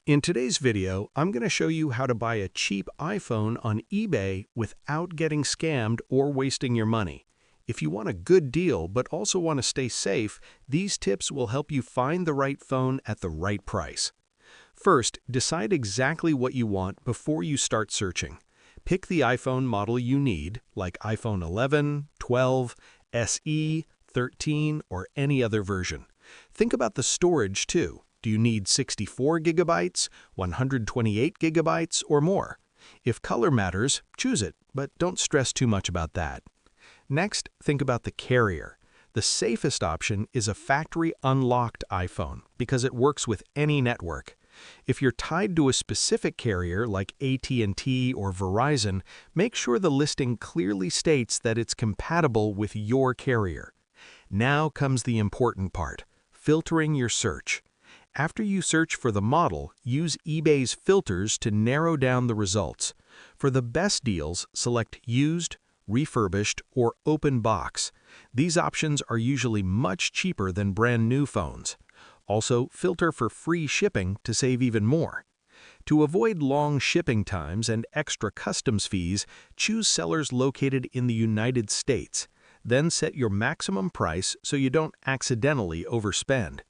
In today's video, I'm going to show you how to buy a cheap iPhone on eBay without getting scammed or wasting your money. If you want a good deal but also want to stay safe, these tips will help you find the right phone at the right price. First, decide exactly what you want before you start searching. Pick the iPhone model you need, like iPhone 11, 12, SE, 13, or any other version. Think about the storage too. Do you need 64 gigabytes, 128 gigabytes, or more? If color matters, choose it, but don't stress too much about that. Next, think about the carrier. The safest option is a factory unlocked iPhone because it works with any network. If you're tied to a specific carrier like AT&T or Verizon, make sure the listing clearly states that it's compatible with your carrier. Now comes the important part, filtering your search. After you search for the model, use eBay's filters to narrow down the results. For the best deals, select used, refurbished, or open box. These options are usually much cheaper than brand new phones. Also, filter for free shipping to save even more. To avoid long shipping times and extra customs fees, choose sellers located in the United States. Then set your maximum price so you don't accidentally overspend.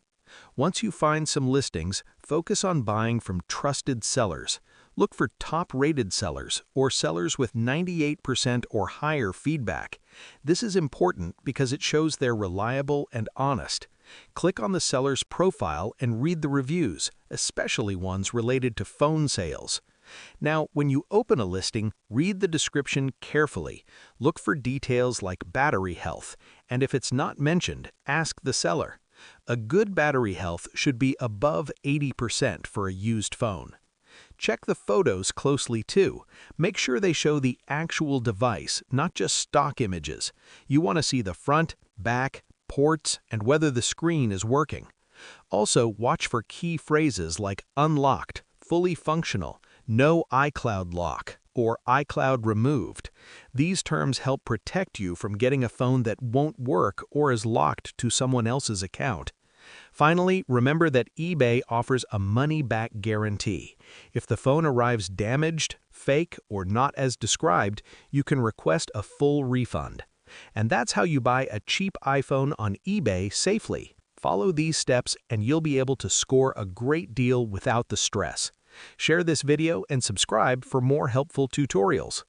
Once you find some listings, focus on buying from trusted sellers. Look for top-rated sellers or sellers with 98% or higher feedback. This is important because it shows they're reliable and honest. Click on the seller's profile and read the reviews, especially ones related to phone sales. Now, when you open a listing, read the description carefully. Look for details like battery health, and if it's not mentioned, ask the seller. A good battery health should be above 80% for a used phone. Check the photos closely too. Make sure they show the actual device, not just stock images. You want to see the front, back, ports, and whether the screen is working. Also, watch for key phrases like unlocked, fully functional, no iCloud lock, or iCloud removed. These terms help protect you from getting a phone that won't work or is locked to someone else's account. Finally, remember that eBay offers a money-back guarantee. If the phone arrives damaged, fake, or not as described, you can request a full refund. And that's how you buy a cheap iPhone on eBay safely. Follow these steps and you'll be able to score a great deal without the stress. Share this video and subscribe for more helpful tutorials.